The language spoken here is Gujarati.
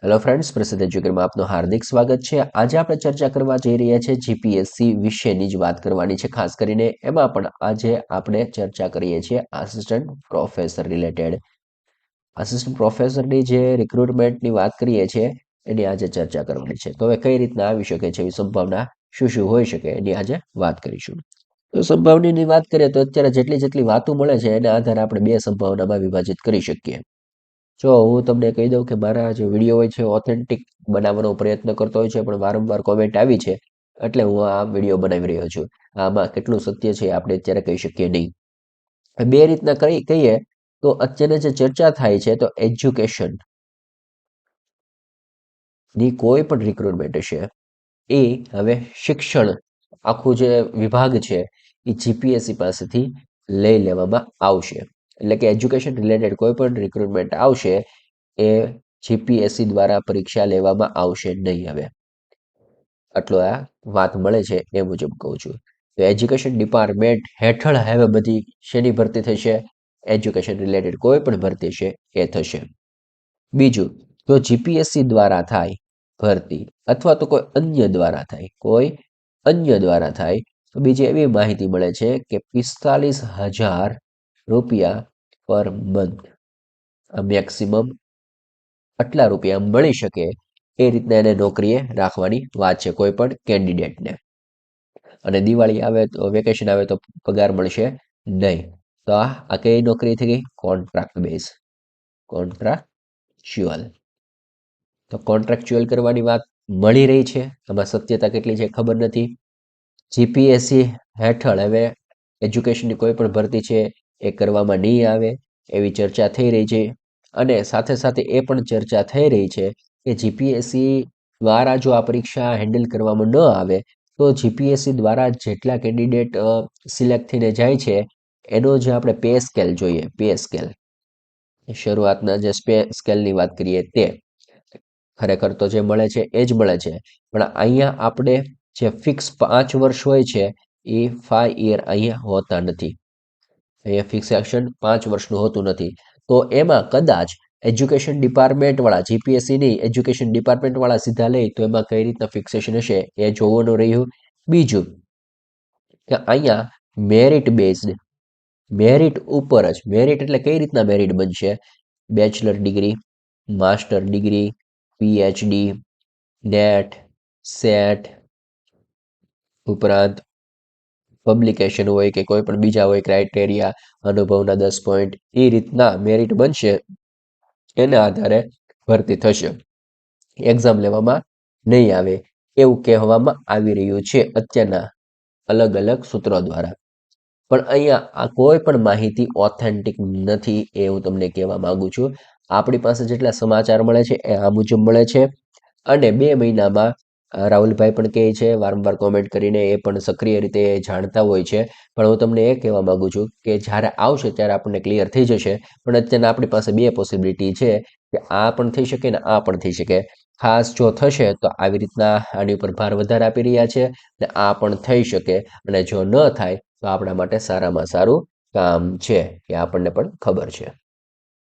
હેલો ફ્રેન્ડ્સ, પ્રસિદ્ધ એજ્યુકેરમાં આપનું હાર્દિક સ્વાગત છે. આજે આપણે ચર્ચા કરવા જઈ રહ્યા છીએ જીપીએસસી વિશેની જ વાત કરવાની છે. ખાસ કરીને એમાં પણ આજે આપણે ચર્ચા કરીએ છીએ આસિસ્ટન્ટ પ્રોફેસર રિલેટેડ. આસિસ્ટન્ટ પ્રોફેસરની જે રિક્રુટમેન્ટની વાત કરીએ છીએ એની આજે ચર્ચા કરવાની છે. તો હવે કઈ રીતના આવી શકે છે, એવી સંભાવના શું શું હોઈ શકે એની આજે વાત કરીશું. તો સંભાવનાની વાત કરીએ તો અત્યારે જેટલી જેટલી વાતો મળે છે એના આધારે આપણે બે સંભાવનામાં વિભાજિત કરી શકીએ. જો હું તમને કહી દઉં કે મારા જે વિડીયો હોય છે ઓથેન્ટિક બનાવવાનો પ્રયત્ન કરતો હોય છે, પણ વારંવાર કોમેન્ટ આવી છે એટલે હું આ વિડીયો બનાવી રહ્યો છું. આમાં કેટલું સત્ય છે આપણે અત્યારે કહી શકીએ નહીં. બે રીતના કહીએ તો અત્યારે જે ચર્ચા થાય છે તો એજ્યુકેશન ની કોઈ પણ રિક્રુટમેન્ટ હશે એ હવે શિક્ષણ આખું જે વિભાગ છે એ જીપીએસસી પાસેથી લઈ લેવામાં આવશે. એટલે કે એજ્યુકેશન રિલેટેડ કોઈ પણ રિક્રુટમેન્ટ આવશે એ જીપીએસસી દ્વારા પરીક્ષા લેવામાં આવશે નહીં. હવે આટલો આ વાત મળે છે એ મુજબ કહું છું. તો એજ્યુકેશન ડિપાર્ટમેન્ટ હેઠળ હવે બધી શેની ભરતી થશે? એજ્યુકેશન રિલેટેડ કોઈ પણ ભરતી છે એ થશે. બીજું, તો જીપીએસસી દ્વારા થાય ભરતી અથવા તો કોઈ અન્ય દ્વારા થાય તો બીજી એવી માહિતી મળે છે કે 45,000 રૂપિયા પર મંથ મેક્સિમમ આટલા રૂપિયા મળી શકે એ રીતના એને નોકરીએ રાખવાની વાત છે કોઈ પણ કેન્ડિડેટને. અને દિવાળી આવે તો વેકેશન આવે તો પગાર મળશે નહીં. તો આ કઈ નોકરી થઈ ગઈ? Contract base, contractual. તો કોન્ટ્રાક્ચ્યુઅલ કરવાની વાત મળી રહી છે. આમાં સત્યતા કેટલી છે ખબર નથી. જીપીએસસી હેઠળ હવે એજ્યુકેશનની કોઈ પણ ભરતી છે એ કરવામાં નહીં આવે એવી ચર્ચા થઈ રહી છે. અને સાથે સાથે એ પણ ચર્ચા થઈ રહી છે કે જીપીએસસી દ્વારા જો આ પરીક્ષા હેન્ડલ કરવામાં ન આવે તો જીપીએસસી દ્વારા જેટલા કેન્ડિડેટ સિલેક્ટ થઈને જાય છે એનો જે આપણે પે સ્કેલ જોઈએ, પે સ્કેલ શરૂઆતના જે સ્કેલની વાત કરીએ તે ખરેખર તો જે મળે છે એ જ મળે છે, પણ અહીંયા આપણે જે ફિક્સ 5 વર્ષ હોય છે એ 5 યર અહીંયા હોતા નથી. અહીંયા ફિક્સેશન 5 વર્ષનું હોતું નથી. તો એમાં કદાચ એજ્યુકેશન ડિપાર્ટમેન્ટ વાળા, જીપીએસસી નહીં, એજ્યુકેશન ડિપાર્ટમેન્ટ વાળા સીધા લે તો એમાં કઈ રીતના ફિક્સેશન હશે એ જોવાનું રહ્યું. બીજું કે અહીંયા મેરિટ બેઝડ, મેરિટ ઉપર જ, મેરિટ એટલે કઈ રીતના મેરિટ બનશે? Bachelor degree, master degree, PhD, net, set ઉપરાંત પબ્લિકેશન હોય કે કોઈ પણ બીજા હોય ક્રાઇટેરિયા, અનુભવના 10 પોઈન્ટ, એ રીતના મેરિટ બનશે. એના આધારે ભરતી થશે. એક્ઝામ લેવામાં નહીં આવે એવું કહેવામાં આવી રહ્યું છે અત્યારના અલગ અલગ સૂત્રો દ્વારા. પણ અહીંયા આ કોઈ પણ માહિતી ઓથેન્ટિક નથી એ હું તમને કહેવા માંગુ છું. આપણી પાસે જેટલા સમાચાર મળે છે એ આ મુજબ મળે છે. અને 2 મહિનામાં રાહુલભાઈ પણ કહે છે વારંવાર કોમેન્ટ કરીને, એ પણ સક્રિય રીતે જાણતા હોય છે. પણ હું તમને એ કહેવા માંગુ છું કે જ્યારે આવશે ત્યારે આપણને ક્લિયર થઈ જશે. પણ અત્યારના આપણી પાસે બે પોસિબિલિટી છે કે આ પણ થઈ શકે ને આ પણ થઈ શકે. ખાસ જો થશે તો આવી રીતના આની ઉપર ભાર વધારે આપી રહ્યા છે ને આ પણ થઈ શકે. અને જો ન થાય તો આપણા માટે સારામાં સારું કામ છે એ આપણને પણ ખબર છે.